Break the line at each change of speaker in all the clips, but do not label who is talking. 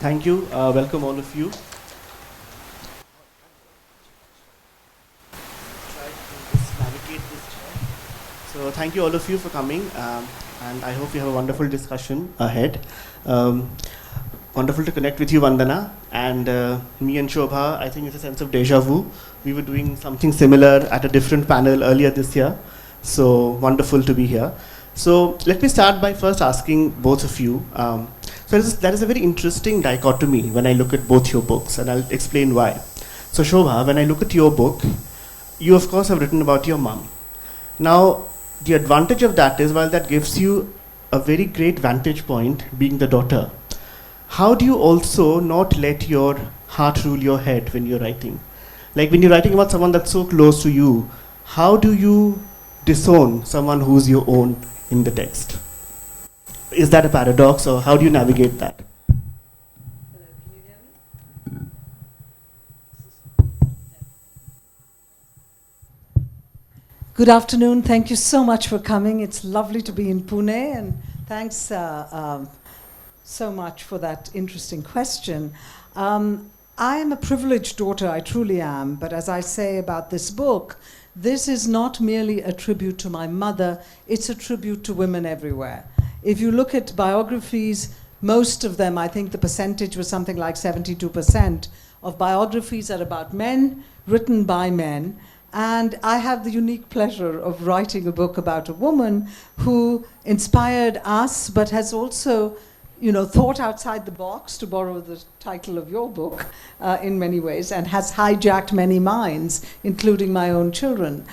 Thank you. Welcome all of you. Try to just navigate this chair. So thank you all of you for coming, and I hope we have a wonderful discussion ahead. Um, Wonderful to connect with you, Vandana, and me and Shobha. I think it's a sense of deja vu. We were doing something similar at a different panel earlier this year, so wonderful to be here. So let me start by first asking both of you. That is a very interesting dichotomy when I look at both your books, and I'll explain why. So Shobha, when I look at your book, you of course have written about your mom. Now, the advantage of that is, while that gives you a very great vantage point, being the daughter, how do you also not let your heart rule your head when you're writing? Like when you're writing about someone that's so close to you, how do you disown someone who's your own in the text? Is that a paradox, or how do you navigate that?
Hello, can you hear me? Good afternoon. Thank you so much for coming. It's lovely to be in Pune, and thanks so much for that interesting question. I am a privileged daughter, I truly am, but as I say about this book, this is not merely a tribute to my mother, it's a tribute to women everywhere. If you look at biographies, most of them, I think the percentage was something like 72% of biographies are about men, written by men, and I have the unique pleasure of writing a book about a woman who inspired us, but has also thought outside the box, to borrow the title of your book, in many ways, and has hijacked many minds, including my own children.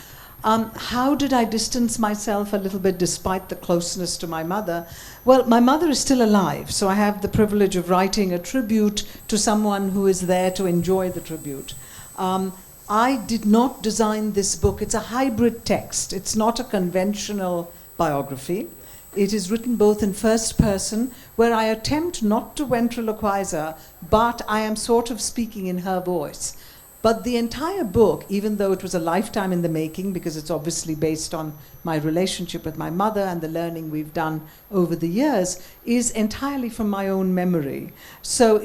How did I distance myself a little bit despite the closeness to my mother? Well, my mother is still alive, so I have the privilege of writing a tribute to someone who is there to enjoy the tribute. I did not design this book. It's a hybrid text. It's not a conventional biography. It is written both in first person, where I attempt not to ventriloquize her, but I am sort of speaking in her voice. But the entire book, even though it was a lifetime in the making, because it's obviously based on my relationship with my mother and the learning we've done over the years, is entirely from my own memory. So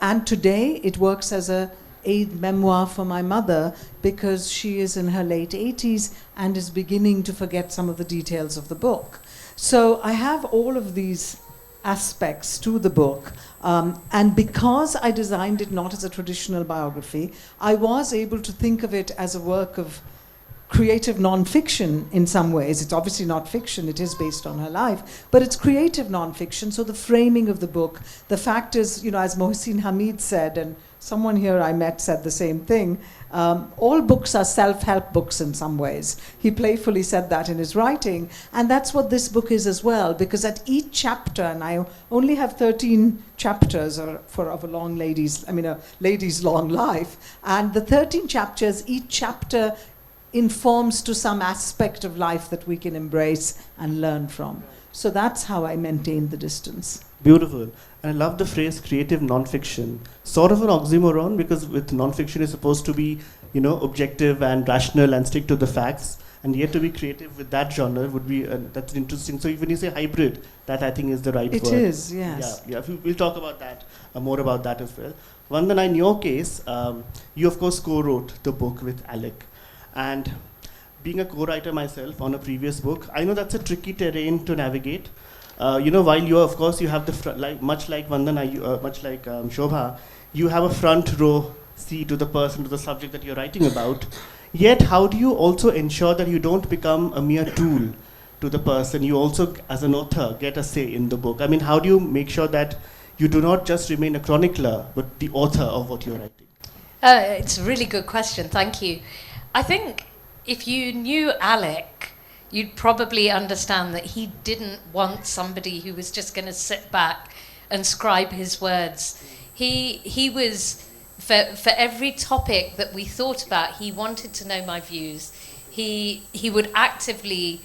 and today it works as a memoir for my mother, because she is in her late 80s and is beginning to forget some of the details of the book. So I have all of these aspects to the book, and because I designed it not as a traditional biography, I was able to think of it as a work of creative non-fiction in some ways. It's obviously not fiction, it is based on her life, but it's creative non-fiction. So the framing of the book, the fact is, as Mohsin Hamid said, and someone here I met said the same thing, all books are self-help books in some ways. He playfully said that in his writing, and that's what this book is as well, because at each chapter, and I only have 13 chapters of a lady's long life, and the 13 chapters, each chapter informs to some aspect of life that we can embrace and learn from. So that's how I maintain the distance.
Beautiful. And I love the phrase creative non-fiction. Sort of an oxymoron, because with non-fiction is supposed to be, objective and rational and stick to the facts, and yet to be creative with that genre would be, that's interesting. So when you say hybrid, that I think is the right word.
It is, yes.
Yeah, we'll talk about that, more about that as well. Vandana, in your case, you of course co-wrote the book with Alec. And being a co-writer myself on a previous book, I know that's a tricky terrain to navigate. While you of course you have the much like Vandana, much like Shobha, you have a front row seat to the person, to the subject that you're writing about. Yet, how do you also ensure that you don't become a mere tool to the person? You also, as an author, get a say in the book. I mean, how do you make sure that you do not just remain a chronicler, but the author of what you're writing?
It's a really good question. Thank you. I think if you knew Alec, you'd probably understand that he didn't want somebody who was just going to sit back and scribe his words. He was, for every topic that we thought about, he wanted to know my views. He would actively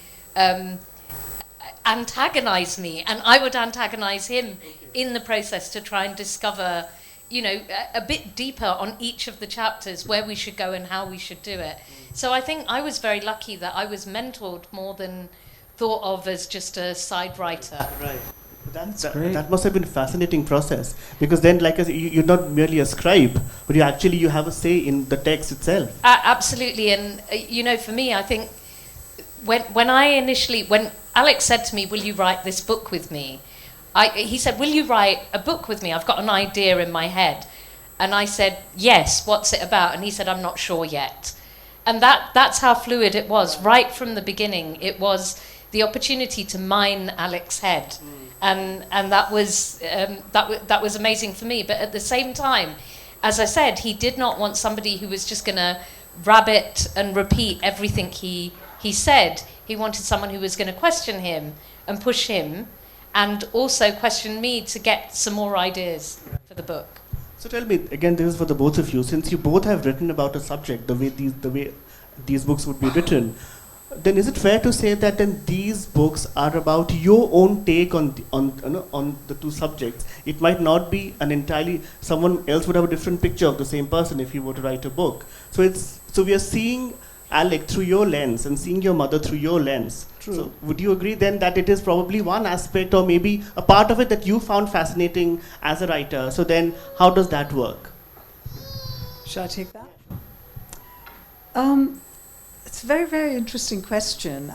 antagonize me, and I would antagonize him in the process to try and discover, a bit deeper on each of the chapters where we should go and how we should do it. So I think I was very lucky that I was mentored more than thought of as just a side writer.
Right. That must have been a fascinating process, because then, like, you're not merely a scribe, but you have a say in the text itself.
Absolutely, and for me, I think when Alex said to me, "Will you write this book with me?" He said, "Will you write a book with me? I've got an idea in my head." And I said, "Yes, what's it about?" And he said, "I'm not sure yet." And that's how fluid it was. Right from the beginning, it was the opportunity to mine Alex's head. And that was amazing for me. But at the same time, as I said, he did not want somebody who was just going to rabbit and repeat everything he said. He wanted someone who was going to question him and push him, and also question me to get some more ideas for the book.
So tell me, again, this is for the both of you, since you both have written about a subject, the way these books would be written, then is it fair to say that then these books are about your own take on the two subjects? It might not be someone else would have a different picture of the same person if he were to write a book. So we are seeing Alec through your lens and seeing your mother through your lens.
True.
So would you agree then that it is probably one aspect or maybe a part of it that you found fascinating as a writer? So then how does that work?
Shall I take that? It's a very, very interesting question.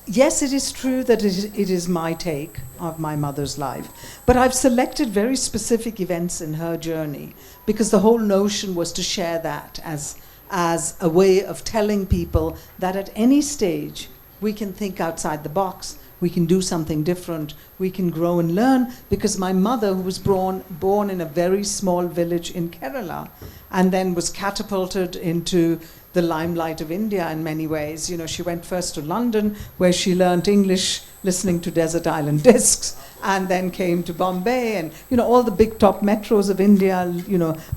Yes, it is true that it is my take of my mother's life, but I've selected very specific events in her journey because the whole notion was to share that as a way of telling people that at any stage we can think outside the box, we can do something different, we can grow and learn, because my mother, who was born in a very small village in Kerala and then was catapulted into the limelight of India in many ways. She went first to London, where she learned English listening to Desert Island Discs, and then came to Bombay and all the big top metros of India,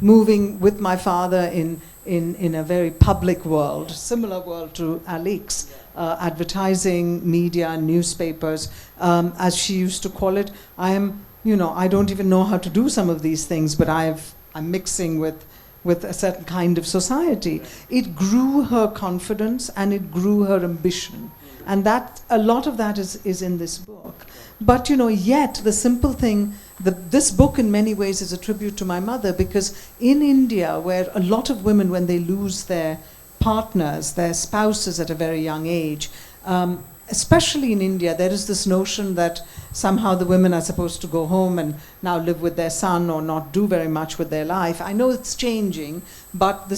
moving with my father in a very public world, similar world to Alec's, advertising, media, newspapers, as she used to call it. I don't even know how to do some of these things, but I'm mixing with a certain kind of society. It grew her confidence and it grew her ambition. And that a lot of that is in this book. But yet the simple thing, this book in many ways is a tribute to my mother, because in India, where a lot of women, when they lose their partners, their spouses at a very young age, especially in India, there is this notion that somehow the women are supposed to go home and now live with their son or not do very much with their life. I know it's changing, but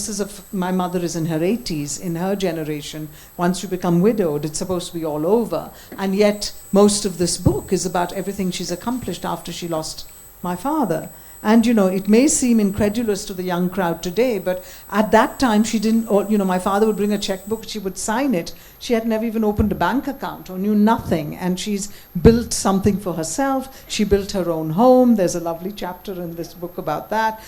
my mother is in her 80s. In her generation, once you become widowed, it's supposed to be all over. And yet, most of this book is about everything she's accomplished after she lost my father. And, it may seem incredulous to the young crowd today, but at that time she didn't, my father would bring a checkbook, she would sign it. She had never even opened a bank account or knew nothing. And she's built something for herself. She built her own home. There's a lovely chapter in this book about that.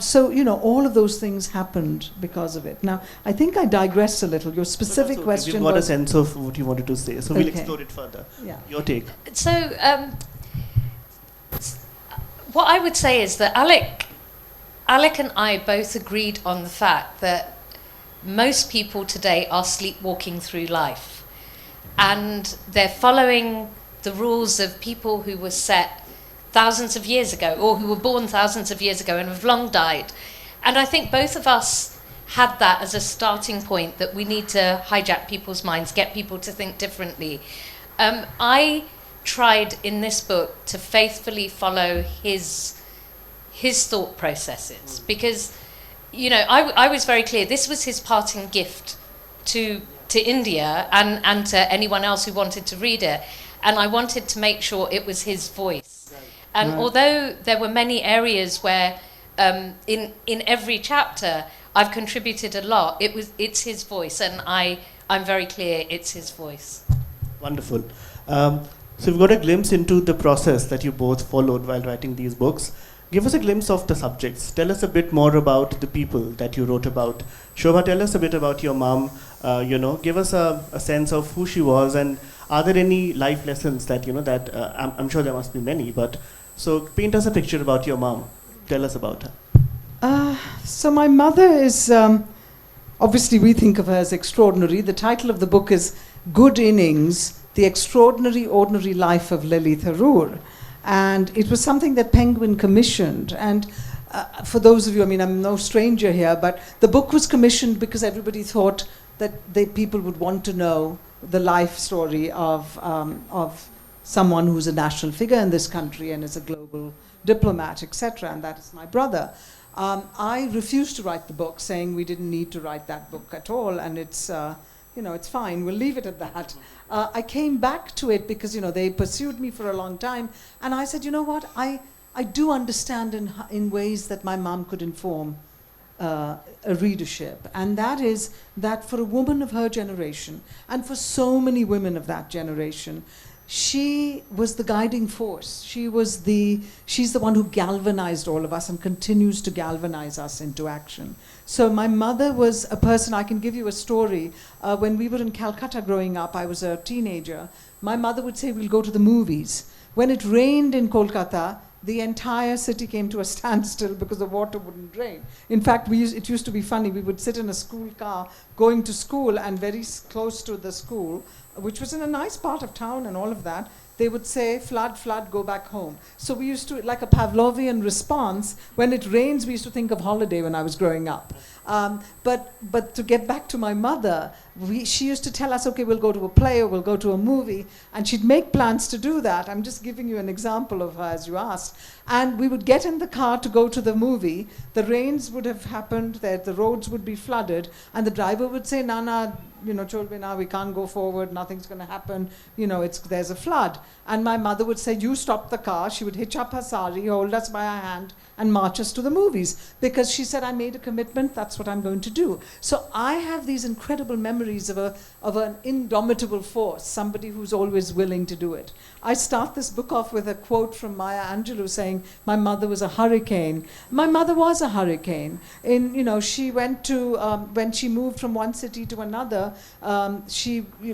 So, all of those things happened because of it. Now, I think I digressed a little. Your specific question
We've got a sense of what you wanted to say. So we'll explore it further.
Yeah.
Your take.
So, what I would say is that Alec and I both agreed on the fact that most people today are sleepwalking through life, and they're following the rules of people who were set thousands of years ago, or who were born thousands of years ago and have long died. And I think both of us had that as a starting point, that we need to hijack people's minds, get people to think differently. I tried in this book to faithfully follow his thought processes, because I was very clear this was his parting gift to India and to anyone else who wanted to read it, and I wanted to make sure it was his voice. And although there were many areas where in every chapter I've contributed a lot, it's his voice, and I'm very clear it's his voice.
Wonderful. So we've got a glimpse into the process that you both followed while writing these books. Give us a glimpse of the subjects. Tell us a bit more about the people that you wrote about. Shobha, tell us a bit about your mom. Give us a sense of who she was, and are there any life lessons that, I'm sure there must be many, but so paint us a picture about your mom. Tell us about her.
So my mother is, obviously we think of her as extraordinary. The title of the book is Good Innings, The Extraordinary Ordinary Life of Lily Tharoor. And it was something that Penguin commissioned. And for those of you, I mean, I'm no stranger here, but the book was commissioned because everybody thought that people would want to know the life story of someone who's a national figure in this country and is a global diplomat, etc. And that is my brother. I refused to write the book, saying we didn't need to write that book at all, and it's it's fine. We'll leave it at that. I came back to it because they pursued me for a long time, and I said, you know what, I do understand in ways that my mom could inform a readership, and that is that for a woman of her generation, and for so many women of that generation, she was the guiding force. She's the one who galvanized all of us and continues to galvanize us into action. So my mother was a person, I can give you a story. When we were in Calcutta growing up, I was a teenager, my mother would say, we'll go to the movies. When it rained in Kolkata, the entire city came to a standstill because the water wouldn't drain. In fact, it used to be funny. We would sit in a school car going to school, and very close to the school, which was in a nice part of town and all of that, they would say, flood, flood, go back home. So we used to, like a Pavlovian response, when it rains, we used to think of holiday when I was growing up. But to get back to my mother, she used to tell us, okay, we'll go to a play or we'll go to a movie, and she'd make plans to do that. I'm just giving you an example of her as you asked. And we would get in the car to go to the movie. The rains would have happened, the roads would be flooded, and the driver would say, Nana, Cholbe, now we can't go forward, nothing's going to happen, there's a flood. And my mother would say, you stop the car. She would hitch up her sari, hold us by our hand, and march us to the movies. Because she said, I made a commitment, that's what I'm going to do. So I have these incredible memories of an indomitable force, somebody who's always willing to do it. I start this book off with a quote from Maya Angelou saying, my mother was a hurricane. My mother was a hurricane. She went to, when she moved from one city to another,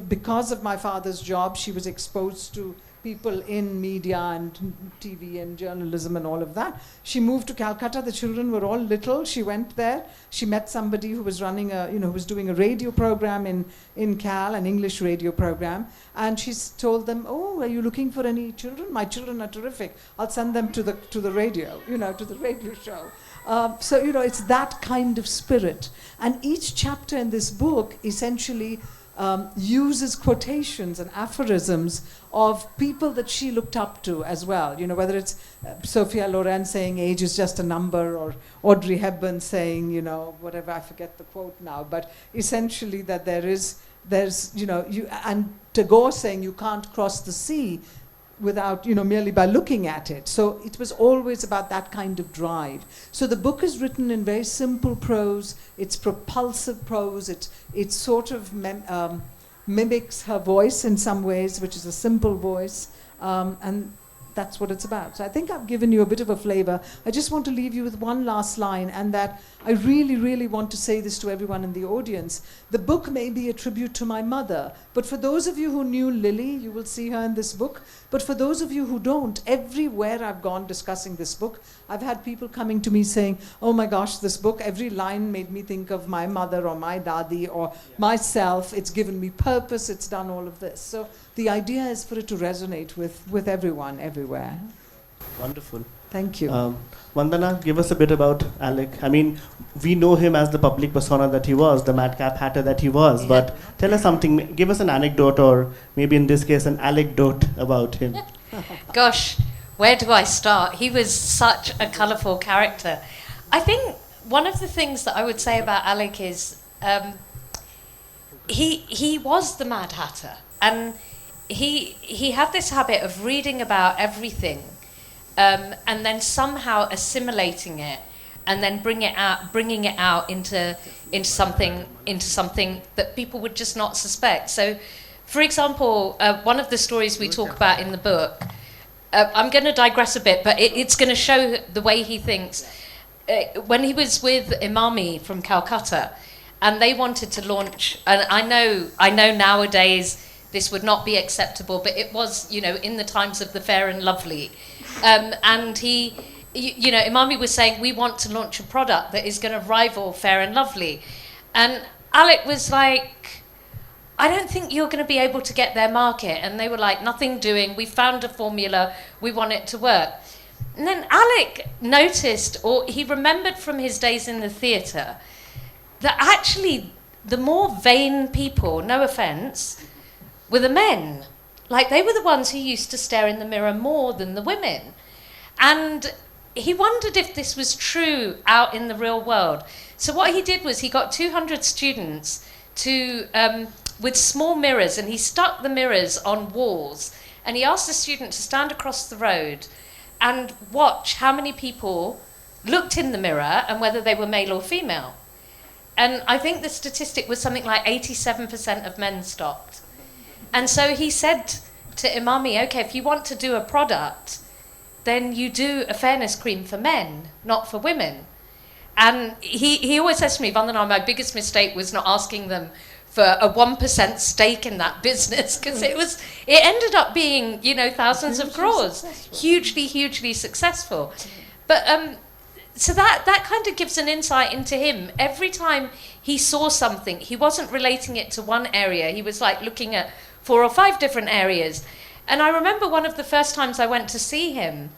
because of my father's job, she was exposed to people in media and TV and journalism and all of that. She moved to Calcutta. The children were all little. She went there. She met somebody who was running who was doing a radio program in Cal, an English radio program. And she told them, oh, are you looking for any children? My children are terrific. I'll send them to the radio, to the radio show. It's that kind of spirit. And each chapter in this book essentially uses quotations and aphorisms of people that she looked up to as well. Whether it's Sophia Loren saying age is just a number, or Audrey Hepburn saying, whatever, I forget the quote now, but essentially that there's and Tagore saying you can't cross the sea without, merely by looking at it. So it was always about that kind of drive. So the book is written in very simple prose. It's propulsive prose. It sort of mimics her voice in some ways, which is a simple voice. And that's what it's about. So I think I've given you a bit of a flavor. I just want to leave you with one last line, and that I really, really want to say this to everyone in the audience. The book may be a tribute to my mother, but for those of you who knew Lily, you will see her in this book. But for those of you who don't, everywhere I've gone discussing this book, I've had people coming to me saying, oh my gosh, this book, every line made me think of my mother or my dadi or myself. It's given me purpose. It's done all of this. So the idea is for it to resonate with everyone, everywhere.
Wonderful.
Thank you.
Vandana, give us a bit about Alec. I mean, we know him as the public persona that he was, the madcap hatter that he was, but tell us something, give us an anecdote, or maybe in this case, an anecdote about him.
Gosh, where do I start? He was such a colourful character. I think one of the things that I would say about Alec is he was the Mad Hatter, and he had this habit of reading about everything, and then somehow assimilating it, and then bringing it out into something that people would just not suspect. So, for example, one of the stories we talk about in the book, I'm going to digress a bit, but it's going to show the way he thinks. When he was with Imami from Calcutta, and they wanted to launch, and I know nowadays this would not be acceptable, but it was, in the times of the Fair and Lovely. And he, Imami was saying, we want to launch a product that is going to rival Fair and Lovely. And Alec was like, I don't think you're going to be able to get their market. And they were like, nothing doing. We found a formula. We want it to work. And then Alec noticed, or he remembered from his days in the theatre, that actually the more vain people, no offence, were the men. Like, they were the ones who used to stare in the mirror more than the women. And he wondered if this was true out in the real world. So what he did was he got 200 students to, with small mirrors, and he stuck the mirrors on walls. And he asked the student to stand across the road and watch how many people looked in the mirror and whether they were male or female. And I think the statistic was something like 87% of men stopped. And so he said to Imami, okay, if you want to do a product, then you do a fairness cream for men, not for women. And he always says to me, Vandana, my biggest mistake was not asking them for a 1% stake in that business, because it ended up being, thousands of crores, hugely successful. But so that kind of gives an insight into him. Every time he saw something, he wasn't relating it to one area. He was like looking at 4 or 5 different areas. And I remember one of the first times I went to see him,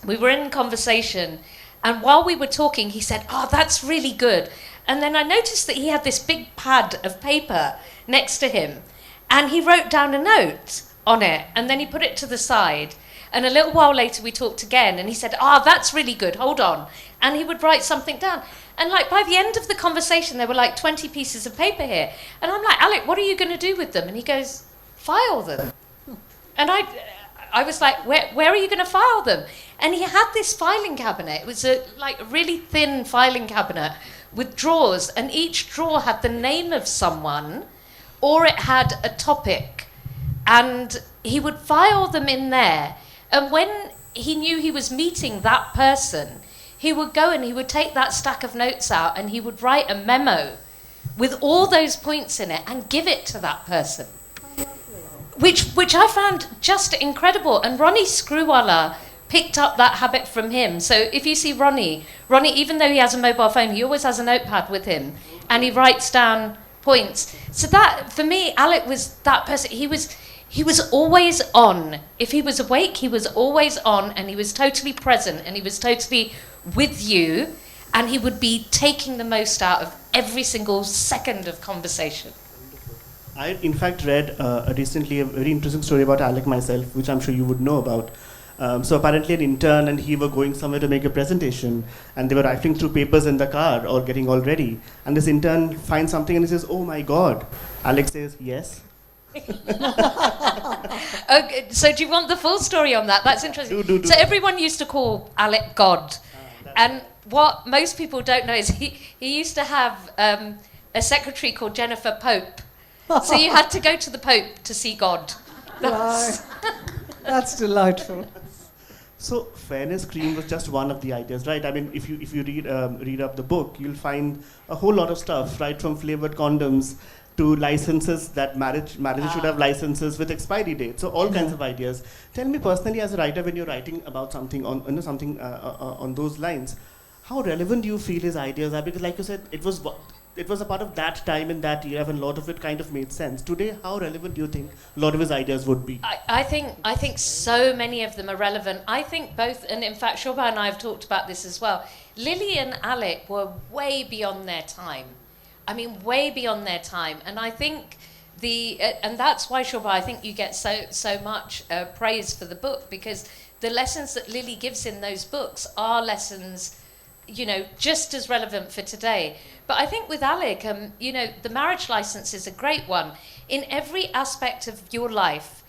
we were in conversation, and while we were talking, he said, oh, that's really good. And then I noticed that he had this big pad of paper next to him, and he wrote down a note on it, and then he put it to the side. And a little while later, we talked again, and he said, that's really good, hold on. And he would write something down. And like by the end of the conversation, there were like 20 pieces of paper here. And I'm like, Alec, what are you going to do with them? And he goes, file them. And I was like, where are you going to file them? And he had this filing cabinet. It was a really thin filing cabinet with drawers, and each drawer had the name of someone, or it had a topic. And he would file them in there. And when he knew he was meeting that person, he would go and he would take that stack of notes out and he would write a memo with all those points in it and give it to that person. Which I found just incredible. And Ronnie Screwwala picked up that habit from him. So if you see Ronnie, even though he has a mobile phone, he always has a notepad with him and he writes down points. So that, for me, Alec was that person. He was always on. If he was awake, he was always on, and he was totally present, and he was totally with you, and he would be taking the most out of every single second of conversation.
I, in fact, read recently a very interesting story about Alec myself, which I'm sure you would know about. So apparently an intern and he were going somewhere to make a presentation, and they were rifling through papers in the car or getting all ready. And this intern finds something and he says, oh my God. Alec says, yes.
Okay, so do you want the full story on that? That's interesting.
Do.
So everyone used to call Alec God. And what most people don't know is he used to have a secretary called Jennifer Pope. So you had to go to the Pope to see God.
That's delightful.
So fairness cream was just one of the ideas, right? I mean, if you read up the book, you'll find a whole lot of stuff, right, from flavored condoms to licenses that marriages should have licenses with expiry dates. So all kinds of ideas. Tell me personally, as a writer, when you're writing about something on those lines, how relevant do you feel his ideas are? Because, like you said, it was a part of that time in that era when a lot of it kind of made sense. Today, how relevant do you think a lot of his ideas would be?
I think so many of them are relevant. I think both, and in fact, Shobha and I have talked about this as well. Lily and Alec were way beyond their time. I mean, way beyond their time. And I think and that's why, Shobha, I think you get so much praise for the book, because the lessons that Lily gives in those books are lessons, just as relevant for today. But I think with Alec, the marriage license is a great one. In every aspect of your life,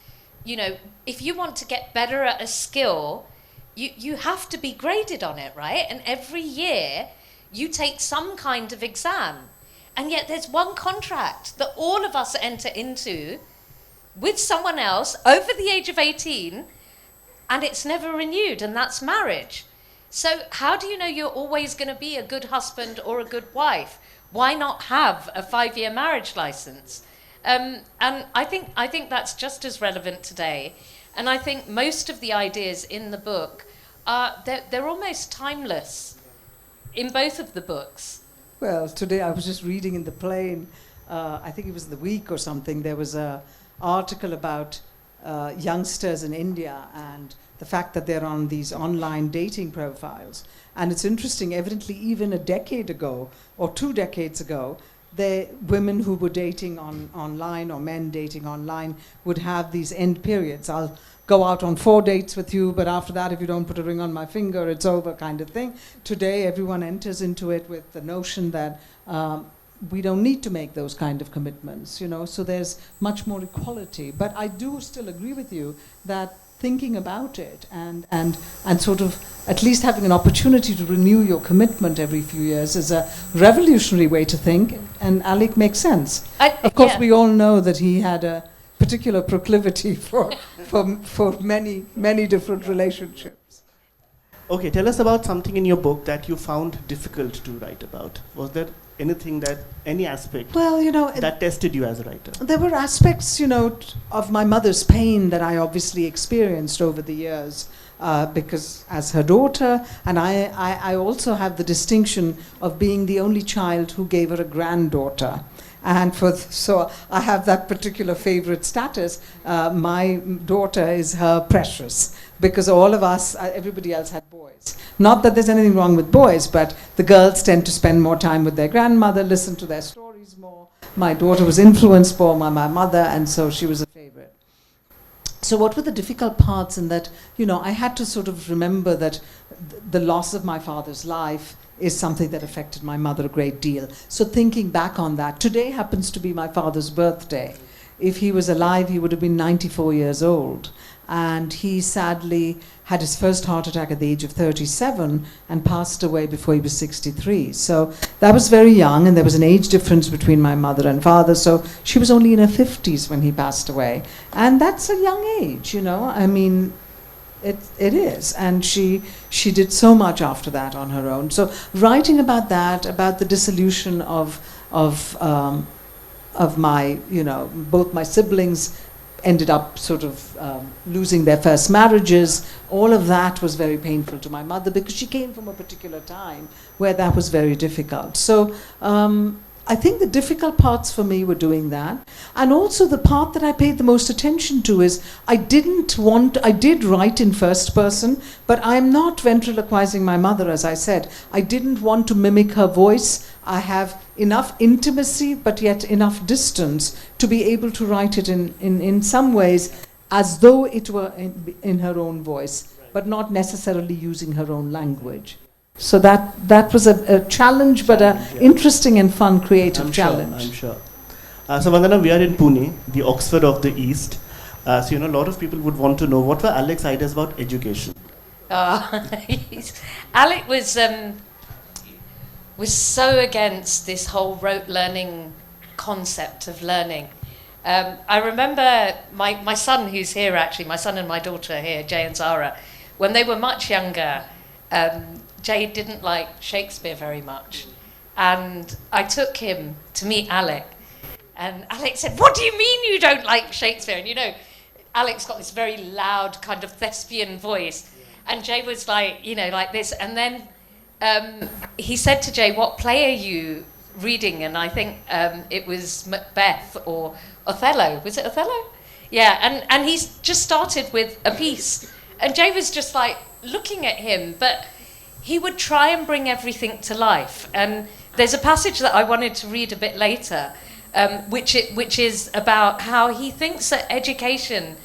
if you want to get better at a skill, you have to be graded on it, right? And every year, you take some kind of exam. And yet there's one contract that all of us enter into with someone else over the age of 18, and it's never renewed, and that's marriage. So how do you know you're always going to be a good husband or a good wife? Why not have a 5-year marriage license? And I think that's just as relevant today. And I think most of the ideas in the book they're almost timeless in both of the books.
Well, today I was just reading in the plane I think it was The Week or something, there was a article about youngsters in India and the fact that they're on these online dating profiles. And it's interesting, evidently even a decade ago or 2 decades ago, the women who were dating online or men dating online would have these end periods. I'll go out on 4 dates with you, but after that, if you don't put a ring on my finger, it's over, kind of thing. Today, everyone enters into it with the notion that we don't need to make those kind of commitments, you know, so there's much more equality. But I do still agree with you that thinking about it and sort of at least having an opportunity to renew your commitment every few years is a revolutionary way to think, and Alec makes sense. Of course, we all know that he had a particular proclivity for many, many different relationships.
Okay, tell us about something in your book that you found difficult to write about. Was there anything any aspect that tested you as a writer?
There were aspects, of my mother's pain that I obviously experienced over the years because as her daughter, and I also have the distinction of being the only child who gave her a granddaughter. And so I have that particular favorite status. My daughter is her precious, because all of us, everybody else had boys. Not that there's anything wrong with boys, but the girls tend to spend more time with their grandmother, listen to their stories more. My daughter was influenced more by my mother, and so she was a favorite. So what were the difficult parts in that, I had to sort of remember that the loss of my father's life is something that affected my mother a great deal. So thinking back on that, today happens to be my father's birthday. If he was alive, he would have been 94 years old. And he sadly had his first heart attack at the age of 37 and passed away before he was 63. So that was very young, and there was an age difference between my mother and father. So she was only in her 50s when he passed away. And that's a young age, I mean, it is, and she did so much after that on her own. So writing about that, about the dissolution of my, both my siblings ended up sort of losing their first marriages. All of that was very painful to my mother because she came from a particular time where that was very difficult. So I think the difficult parts for me were doing that. And also the part that I paid the most attention to is I did write in first person, but I'm not ventriloquizing my mother, as I said. I didn't want to mimic her voice. I have enough intimacy, but yet enough distance to be able to write it in some ways as though it were in her own voice, but not necessarily using her own language. So that was a challenge, but an interesting and fun creative challenge.
I'm sure. So Vandana, we are in Pune, the Oxford of the East. So a lot of people would want to know, what were Alec's ideas about education?
Alec was so against this whole rote learning concept of learning. I remember my son, who's here actually, my son and my daughter here, Jay and Zara, when they were much younger, Jay didn't like Shakespeare very much. And I took him to meet Alec. And Alec said, "What do you mean you don't like Shakespeare?" And Alec's got this very loud kind of thespian voice. And Jay was like, like this. And then he said to Jay, "What play are you reading?" And I think it was Macbeth or Othello. Was it Othello? Yeah, and he's just started with a piece. And Jay was just like looking at him, but he would try and bring everything to life. And there's a passage that I wanted to read a bit later, which is about how he thinks that education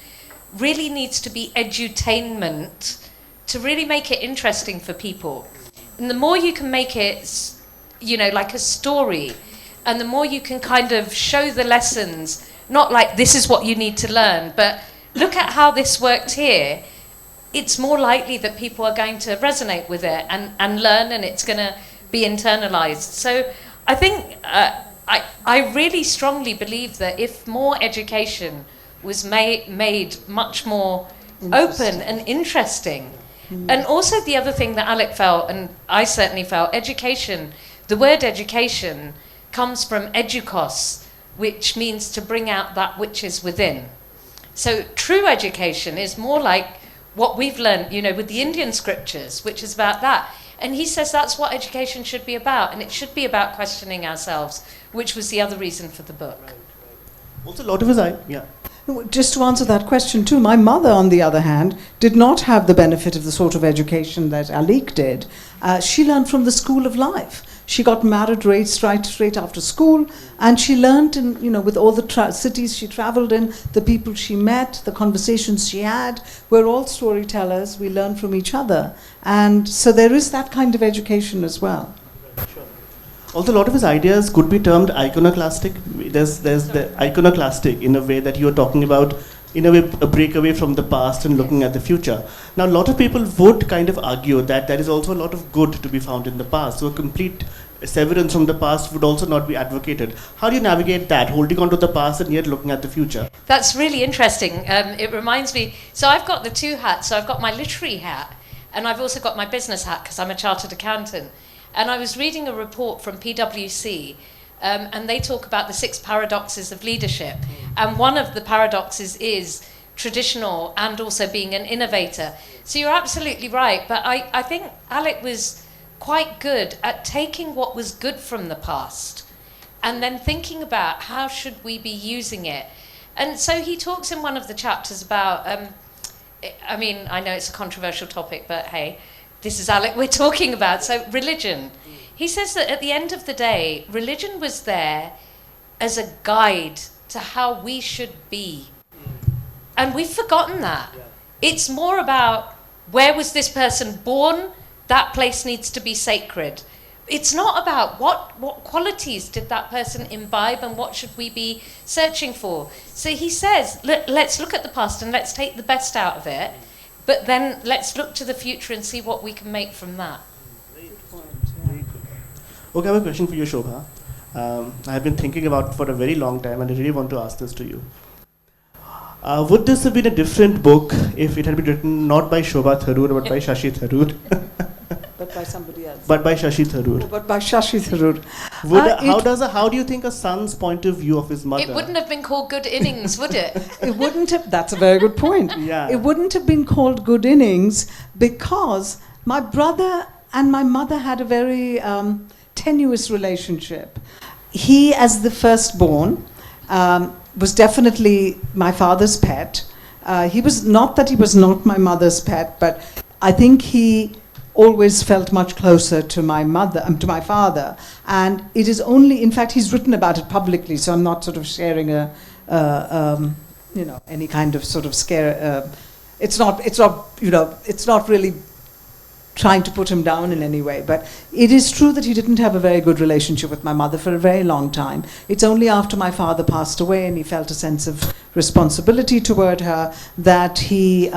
really needs to be edutainment to really make it interesting for people. And the more you can make it, like a story, and the more you can kind of show the lessons, not like this is what you need to learn, but look at how this worked here, it's more likely that people are going to resonate with it and learn, and it's going to be internalized. So I think I really strongly believe that if more education was made much more open and interesting. And also the other thing that Alec felt, and I certainly felt, the word education comes from edukos, which means to bring out that which is within. So true education is more like what we've learned, with the Indian scriptures, which is about that. And he says that's what education should be about, and it should be about questioning ourselves, which was the other reason for the book.
Right. Also, a lot of his,
Just to answer that question too, my mother, on the other hand, did not have the benefit of the sort of education that Alik did. She learned from the school of life. She got married straight after school, and she learned with all the cities she traveled in, the people she met, the conversations she had. We're all storytellers. We learn from each other, and so there is that kind of education as well.
Sure. Also, a lot of his ideas could be termed iconoclastic. There's the iconoclastic in a way that you are talking about, in a way, a breakaway from the past and looking at the future. Now, a lot of people would kind of argue that there is also a lot of good to be found in the past. So a complete severance from the past would also not be advocated. How do you navigate that, holding on to the past and yet looking at the future?
That's really interesting. It reminds me, so I've got the two hats. So I've got my literary hat, and I've also got my business hat because I'm a chartered accountant. And I was reading a report from PwC, and they talk about the 6 paradoxes of leadership. And one of the paradoxes is traditional and also being an innovator. So you're absolutely right. But I think Alec was quite good at taking what was good from the past and then thinking about how should we be using it. And so he talks in one of the chapters about, I know it's a controversial topic, but hey, this is Alec we're talking about. So religion. He says that at the end of the day, religion was there as a guide to how we should be. And we've forgotten that. Yeah. It's more about where was this person born? That place needs to be sacred. It's not about what qualities did that person imbibe and what should we be searching for. So he says, let's look at the past and let's take the best out of it, but then let's look to the future and see what we can make from that.
Okay, I have a question for you, Shobha. I have been thinking about it for a very long time, and I really want to ask this to you. Would this have been a different book if it had been written not by Shobha Tharoor, but by Shashi Tharoor?
But by somebody else.
But by Shashi Tharoor.
Oh, but by Shashi Tharoor.
How do you think a son's point of view of his mother?
It wouldn't have been called Good Innings, would it?
It wouldn't have. That's a very good point.
Yeah.
It wouldn't have been called Good Innings because my brother and my mother had a very tenuous relationship. He, as the firstborn, was definitely my father's pet. He was not my mother's pet, but I think he always felt much closer to my mother, to my father. And it is only, in fact, he's written about it publicly, so I'm not sort of sharing any kind of sort of scare. It's not really trying to put him down in any way. But it is true that he didn't have a very good relationship with my mother for a very long time. It's only after my father passed away and he felt a sense of responsibility toward her that he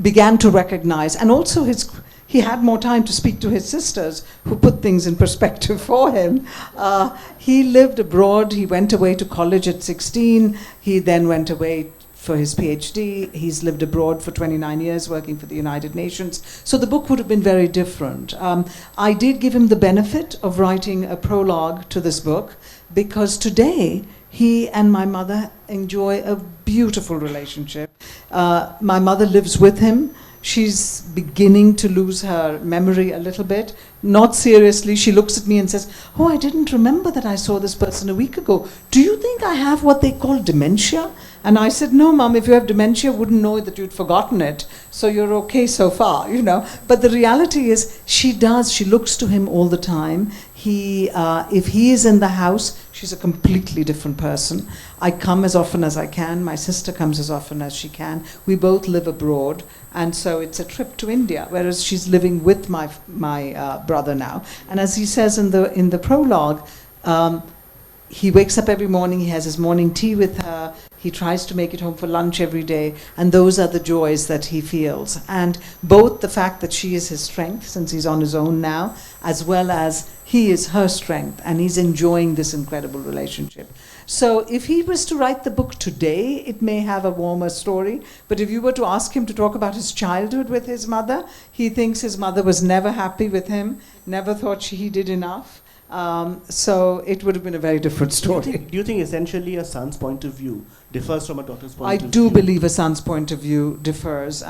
began to recognize, and also he had more time to speak to his sisters who put things in perspective for him. He lived abroad. He went away to college at 16. He then went away for his PhD. He's lived abroad for 29 years working for the United Nations. So the book would have been very different. I did give him the benefit of writing a prologue to this book because today he and my mother enjoy a beautiful relationship. My mother lives with him. She's beginning to lose her memory a little bit. Not seriously. She looks at me and says, "Oh, I didn't remember that I saw this person a week ago. Do you think I have what they call dementia?" And I said, "No, Mom, if you have dementia, wouldn't know that you'd forgotten it. So you're okay so far, you know." But the reality is she does. She looks to him all the time. If he is in the house, she's a completely different person. I come as often as I can. My sister comes as often as she can. We both live abroad. And so it's a trip to India, whereas she's living with my brother now. And as he says in the prologue, he wakes up every morning, he has his morning tea with her, he tries to make it home for lunch every day, and those are the joys that he feels. And both the fact that she is his strength, since he's on his own now, as well as he is her strength, and he's enjoying this incredible relationship. So if he was to write the book today, it may have a warmer story, but if you were to ask him to talk about his childhood with his mother, he thinks his mother was never happy with him, never thought he did enough. So it would have been a very different story.
Do you think essentially a son's point of view differs from a daughter's point
I
of view?
do believe a son's point of view differs.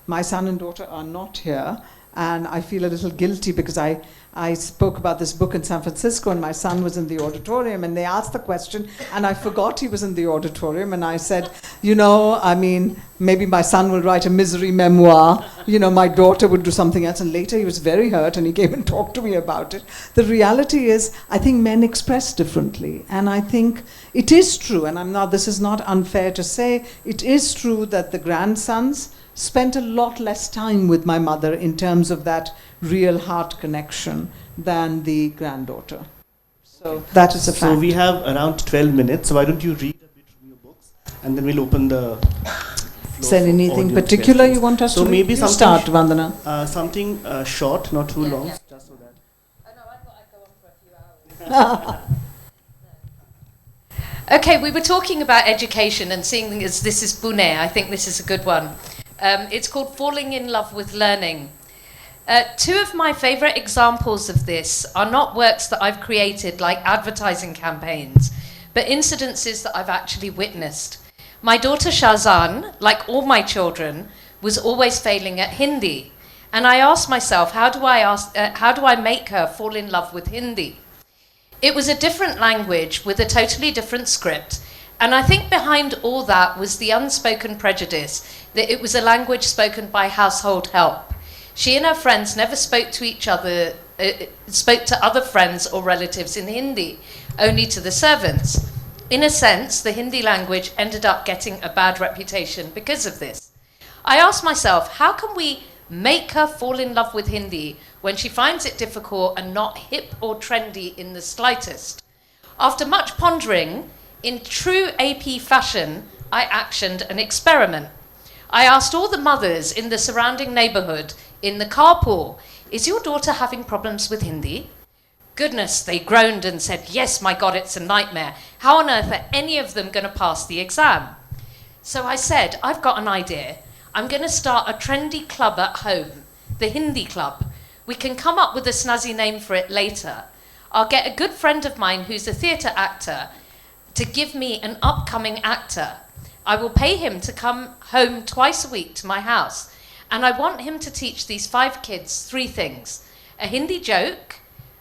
My son and daughter are not here, and I feel a little guilty because I spoke about this book in San Francisco, and my son was in the auditorium, and they asked the question, and I forgot he was in the auditorium, and I said, maybe my son will write a misery memoir, my daughter would do something else, and later he was very hurt, and he came and talked to me about it. The reality is, I think men express differently, and I think it is true, and this is not unfair to say, it is true that the grandsons spent a lot less time with my mother in terms of that real heart connection than the granddaughter. So that is a fact.
So we have around 12 minutes, so why don't you read a bit from your books, and then we'll open the floor.
Is there anything particular you want us to read?
Maybe
you start, Vandana.
Something short, not too long, just so that.
Oh no, I thought I'd go on for a few hours. Okay, we were talking about education and seeing as this is Pune, I think this is a good one. It's called Falling in Love with Learning. Two of my favourite examples of this are not works that I've created like advertising campaigns, but incidences that I've actually witnessed. My daughter Shahzan, like all my children, was always failing at Hindi. And I asked myself, how do I make her fall in love with Hindi? It was a different language with a totally different script. And I think behind all that was the unspoken prejudice that it was a language spoken by household help. She and her friends never spoke to other friends or relatives in Hindi, only to the servants. In a sense, the Hindi language ended up getting a bad reputation because of this. I asked myself, how can we make her fall in love with Hindi when she finds it difficult and not hip or trendy in the slightest? After much pondering, in true AP fashion, I actioned an experiment. I asked all the mothers in the surrounding neighbourhood, in the carpool, is your daughter having problems with Hindi? Goodness, they groaned and said, yes, my God, it's a nightmare. How on earth are any of them going to pass the exam? So I said, I've got an idea. I'm going to start a trendy club at home, the Hindi Club. We can come up with a snazzy name for it later. I'll get a good friend of mine who's a theatre actor to give me an upcoming actor. I will pay him to come home twice a week to my house. And I want him to teach these 5 kids 3 things: a Hindi joke,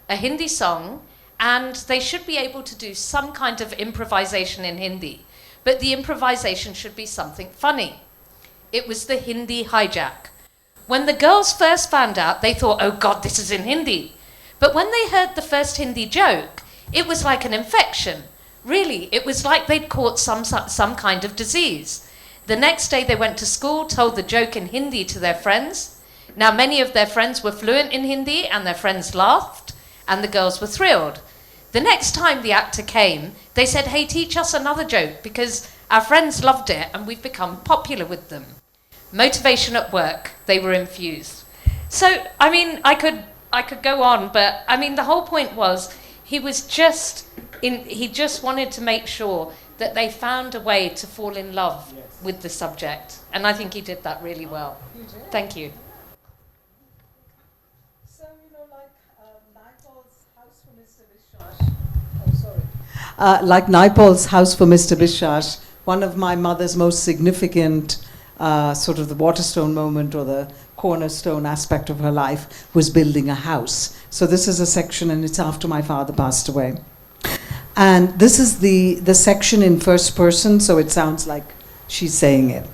a Hindi song, and they should be able to do some kind of improvisation in Hindi. But the improvisation should be something funny. It was the Hindi hijack. When the girls first found out, they thought, oh God, this is in Hindi. But when they heard the first Hindi joke, it was like an infection. Really, it was like they'd caught some kind of disease. The next day they went to school, told the joke in Hindi to their friends. Now many of their friends were fluent in Hindi and their friends laughed and the girls were thrilled. The next time the actor came, they said, hey, teach us another joke because our friends loved it and we've become popular with them. Motivation at work, they were infused. So, I could go on, but the whole point was he just wanted to make sure that they found a way to fall in love with the subject. And I think he did that really well. Thank you.
So, like Naipal's House for Mr. Bishash. Like Naipal's House for Mr. Bishash, one of my mother's most significant sort of the Waterstone moment or the cornerstone aspect of her life was building a house. So this is a section, and it's after my father passed away. And this is the section in first person, so it sounds like she's saying it.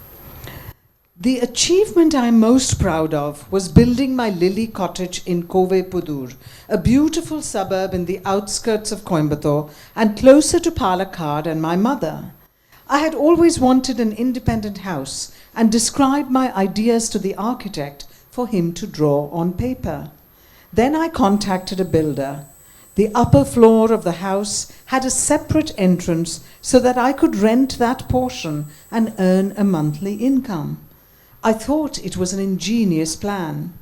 The achievement I'm most proud of was building my lily cottage in Kove Pudur, a beautiful suburb in the outskirts of Coimbatore and closer to Palakkad and my mother. I had always wanted an independent house and described my ideas to the architect for him to draw on paper. Then I contacted a builder. The upper floor of the house had a separate entrance so that I could rent that portion and earn a monthly income. I thought it was an ingenious plan.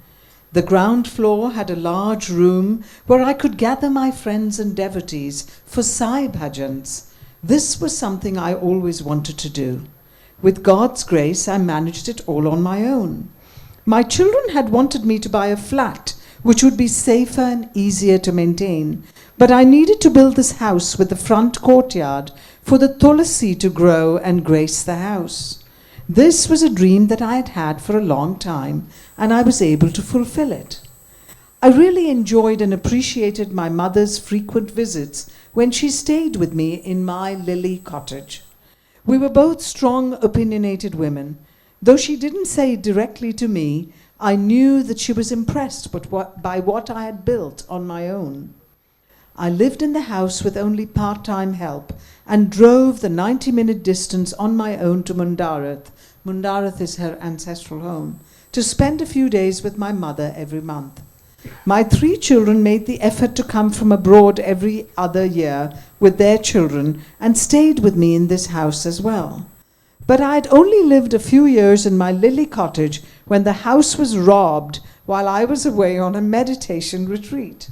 The ground floor had a large room where I could gather my friends and devotees for Sai bhajans. This was something I always wanted to do. With God's grace, I managed it all on my own. My children had wanted me to buy a flat which would be safer and easier to maintain. But I needed to build this house with the front courtyard for the tulsi to grow and grace the house. This was a dream that I had had for a long time, and I was able to fulfill it. I really enjoyed and appreciated my mother's frequent visits when she stayed with me in my lily cottage. We were both strong, opinionated women. Though she didn't say it directly to me, I knew that she was impressed by what I had built on my own. I lived in the house with only part-time help and drove the 90-minute distance on my own to Mundarath. Mundarath is her ancestral home, to spend a few days with my mother every month. My 3 children made the effort to come from abroad every other year with their children and stayed with me in this house as well. But I had only lived a few years in my lily cottage when the house was robbed while I was away on a meditation retreat.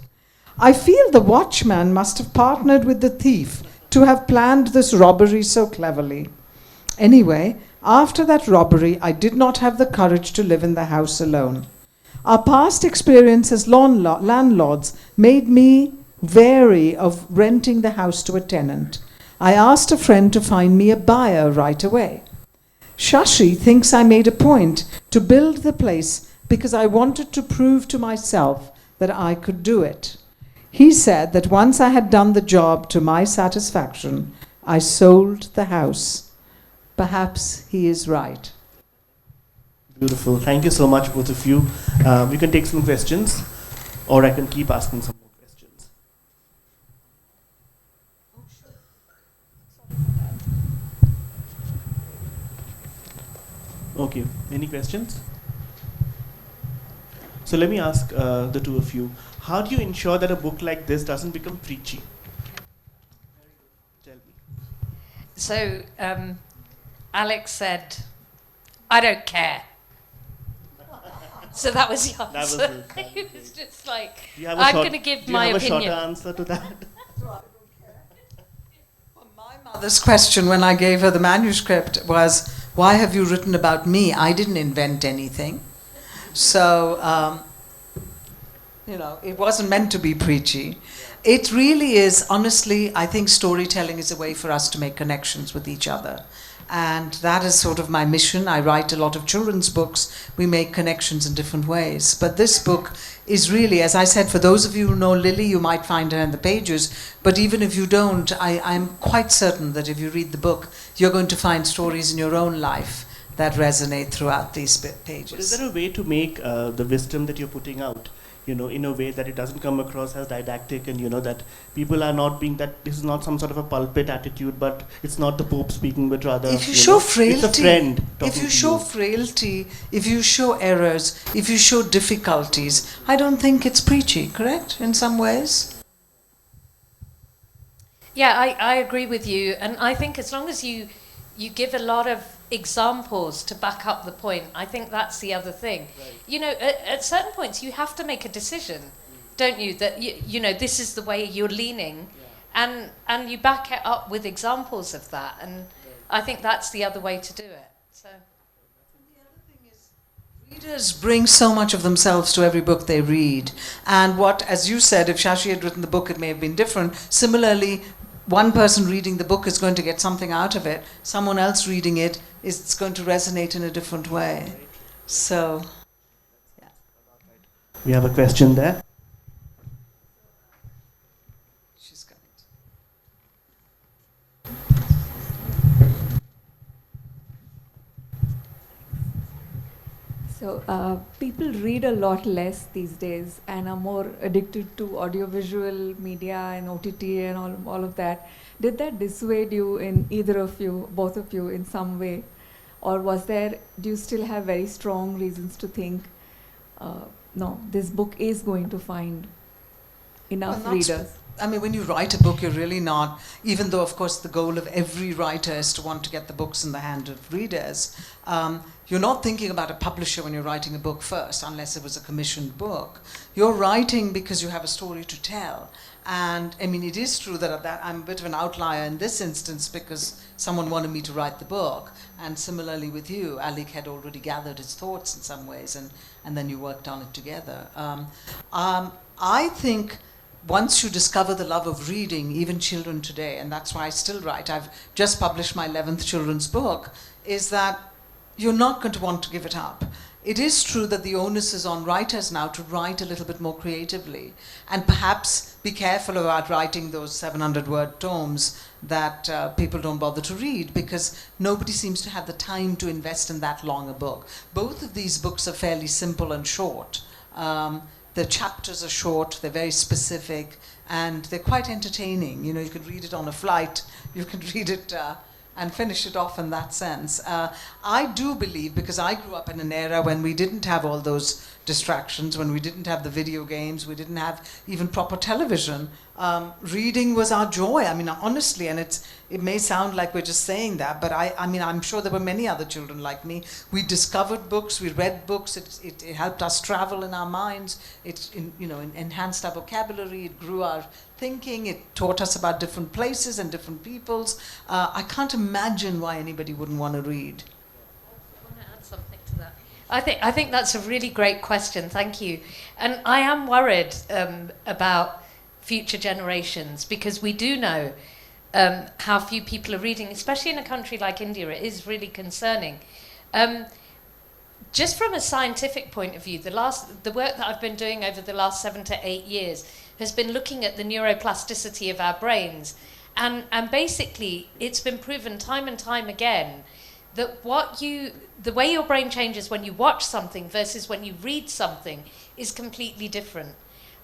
I feel the watchman must have partnered with the thief to have planned this robbery so cleverly. Anyway, after that robbery, I did not have the courage to live in the house alone. Our past experience as landlords made me wary of renting the house to a tenant. I asked a friend to find me a buyer right away. Shashi thinks I made a point to build the place because I wanted to prove to myself that I could do it. He said that once I had done the job to my satisfaction, I sold the house. Perhaps he is right.
Beautiful. Thank you so much, both of you. We can take some questions, or I can keep asking some more questions. Okay. Any questions? So let me ask the two of you. How do you ensure that a book like this doesn't become preachy? Tell me.
So, Alex said, I don't care. So that was the answer.
That was it.
It was just like,
Do
I'm going to give my opinion.
Do you have a shorter answer to that?
Well, my mother's question when I gave her the manuscript was, why have you written about me? I didn't invent anything. So, it wasn't meant to be preachy. It really is, honestly, I think storytelling is a way for us to make connections with each other. And that is sort of my mission. I write a lot of children's books. We make connections in different ways. But this book is really, as I said, for those of you who know Lily, you might find her in the pages. But even if you don't, I'm quite certain that if you read the book, you're going to find stories in your own life that resonate throughout these pages.
But is there a way to make the wisdom that you're putting out, in a way that it doesn't come across as didactic, and that people are not being, that this is not some sort of a pulpit attitude, but it's not the Pope speaking, but rather,
if you show frailty,
it's a friend talking
if you
to
show
you.
frailty, if you show errors, if you show difficulties, I don't think it's preachy, correct, in some ways?
Yeah, I agree with you. And I think as long as you give a lot of examples to back up the point, I think that's the other thing. Right. At certain points you have to make a decision, don't you? That this is the way you're leaning, and you back it up with examples of that. And I think that's the other way to do it. So.
The other thing is, readers bring so much of themselves to every book they read. And what, as you said, if Shashi had written the book, it may have been different. Similarly, one person reading the book is going to get something out of it. Someone else reading it is going to resonate in a different way. So, yeah.
We have a question there.
She's got it.
So people read a lot less these days and are more addicted to audiovisual media and OTT and all of that. Did that dissuade you in either of you, both of you, in some way? Or do you still have very strong reasons to think, no, this book is going to find enough readers?
I mean, when you write a book, you're really not, even though, of course, the goal of every writer is to want to get the books in the hand of readers, you're not thinking about a publisher when you're writing a book first, unless it was a commissioned book. You're writing because you have a story to tell. And, I mean, it is true that I'm a bit of an outlier in this instance because someone wanted me to write the book. And similarly with you, Alec had already gathered his thoughts in some ways, and then you worked on it together. I think once you discover the love of reading, even children today, and that's why I still write, I've just published my 11th children's book, is that you're not going to want to give it up. It is true that the onus is on writers now to write a little bit more creatively and perhaps be careful about writing those 700-word tomes that people don't bother to read because nobody seems to have the time to invest in that long a book. Both of these books are fairly simple and short. The chapters are short, they're very specific, and they're quite entertaining. You know, you could read it on a flight, you could read it and finish it off in that sense. I do believe, because I grew up in an era when we didn't have all those distractions, when we didn't have the video games, we didn't have even proper television, reading was our joy. I mean, honestly, and it may sound like we're just saying that, but I mean, I'm sure there were many other children like me. We discovered books, we read books, it helped us travel in our minds, it enhanced our vocabulary, it grew our thinking, it taught us about different places and different peoples. I can't imagine why anybody wouldn't want to read.
I want to add something to that. I think that's a really great question, thank you. And I am worried about future generations because we do know how few people are reading, especially in a country like India. It is really concerning. Just from a scientific point of view, the work that I've been doing over the last 7 to 8 years has been looking at the neuroplasticity of our brains. And basically, it's been proven time and time again that the way your brain changes when you watch something versus when you read something is completely different.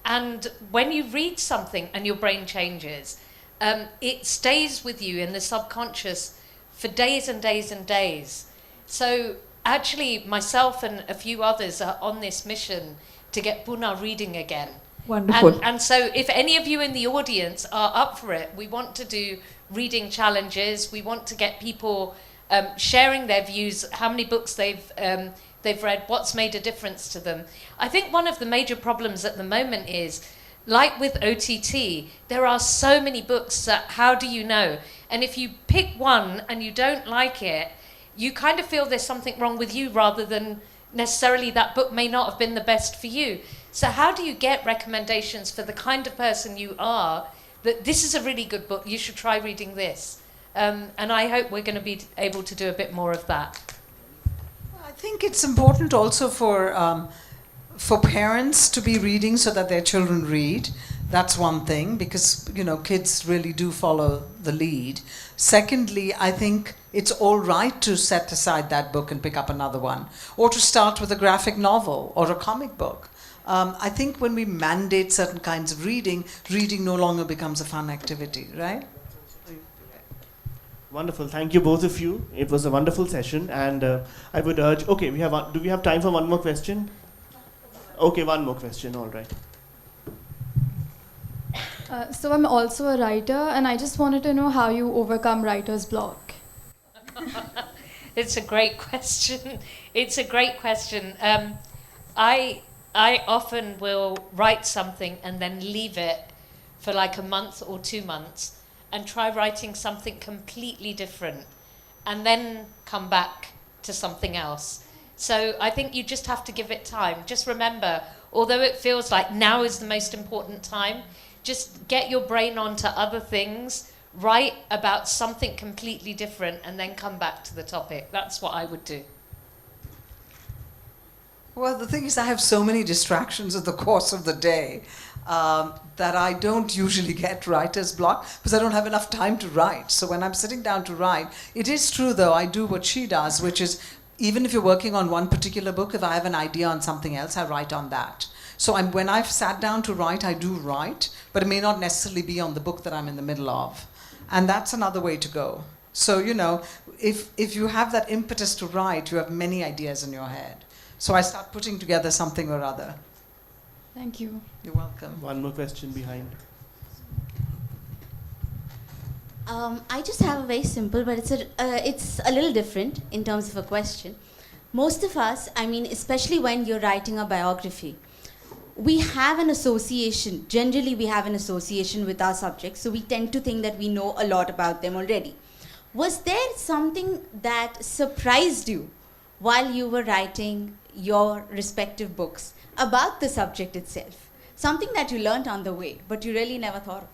And when you read something and your brain changes, it stays with you in the subconscious for days and days and days. So actually, myself and a few others are on this mission to get Pune reading again.
Wonderful.
And so if any of you in the audience are up for it, we want to do reading challenges. We want to get people sharing their views, how many books they've read, what's made a difference to them. I think one of the major problems at the moment is, like with OTT, there are so many books that how do you know? And if you pick one and you don't like it, you kind of feel there's something wrong with you rather than necessarily that book may not have been the best for you. So how do you get recommendations for the kind of person you are that this is a really good book, you should try reading this? And I hope we're going to be able to do a bit more of that.
I think it's important also for parents to be reading so that their children read. That's one thing, because kids really do follow the lead. Secondly, I think it's all right to set aside that book and pick up another one, or to start with a graphic novel or a comic book. I think when we mandate certain kinds of reading no longer becomes a fun activity, right?
Wonderful. Thank you, both of you. It was a wonderful session, and I would urge. Okay, do we have time for one more question? Okay, one more question. All right.
So I'm also a writer, and I just wanted to know how you overcome writer's block.
It's a great question. It's a great question. I often will write something and then leave it for like a month or 2 months and try writing something completely different and then come back to something else. So I think you just have to give it time. Just remember, although it feels like now is the most important time, just get your brain onto other things, write about something completely different, and then come back to the topic. That's what I would do.
Well, the thing is, I have so many distractions in the course of the day that I don't usually get writer's block because I don't have enough time to write. So when I'm sitting down to write, it is true, though, I do what she does, which is even if you're working on one particular book, if I have an idea on something else, I write on that. So when I've sat down to write, I do write, but it may not necessarily be on the book that I'm in the middle of. And that's another way to go. So, if you have that impetus to write, you have many ideas in your head. So I start putting together something or other.
Thank you.
You're welcome.
One more question behind.
I just have a very simple, but it's a little different in terms of a question. Most of us, I mean, especially when you're writing a biography, we have an association. Generally, we have an association with our subjects, so we tend to think that we know a lot about them already. Was there something that surprised you while you were writing your respective books about the subject itself? Something that you learned on the way, but you really never thought of?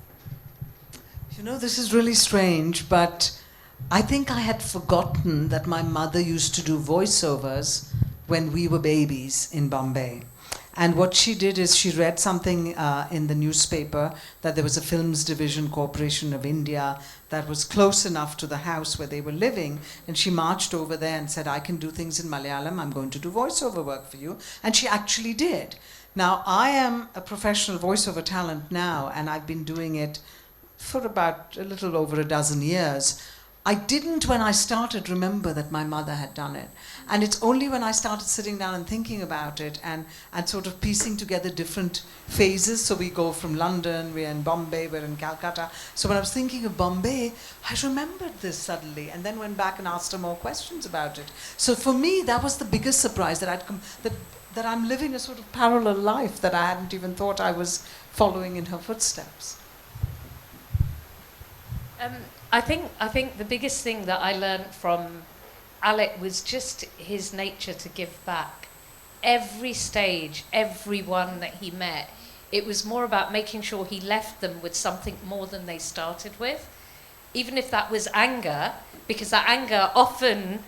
You know, this is really strange, but I think I had forgotten that my mother used to do voiceovers when we were babies in Bombay. And what she did is she read something in the newspaper that there was a Films Division Corporation of India that was close enough to the house where they were living, and she marched over there and said, I can do things in Malayalam, I'm going to do voiceover work for you. And she actually did. Now, I am a professional voiceover talent now, and I've been doing it for about a little over a dozen years. I didn't, when I started, remember that my mother had done it. And it's only when I started sitting down and thinking about it and sort of piecing together different phases. So we go from London, we're in Bombay, we're in Calcutta. So when I was thinking of Bombay, I remembered this suddenly and then went back and asked her more questions about it. So for me, that was the biggest surprise, that that I'm living a sort of parallel life that I hadn't even thought I was following in her footsteps.
I think the biggest thing that I learned from Alec was just his nature to give back. Every stage, everyone that he met, it was more about making sure he left them with something more than they started with. Even if that was anger, because that anger often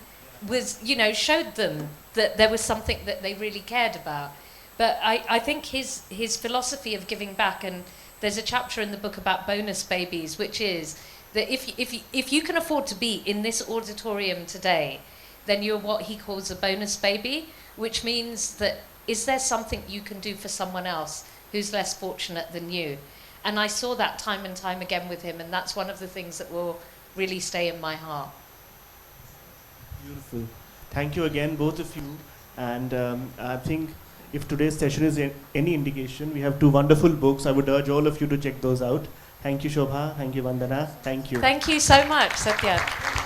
was, showed them that there was something that they really cared about. But I think his philosophy of giving back, and there's a chapter in the book about bonus babies, which is that if you can afford to be in this auditorium today, then you're what he calls a bonus baby, which means that is there something you can do for someone else who's less fortunate than you? And I saw that time and time again with him, and that's one of the things that will really stay in my heart.
Beautiful. Thank you again, both of you. And I think if today's session is any indication, we have two wonderful books. I would urge all of you to check those out. Thank you, Shobha. Thank you, Vandana. Thank you.
Thank you so much, Satyarth.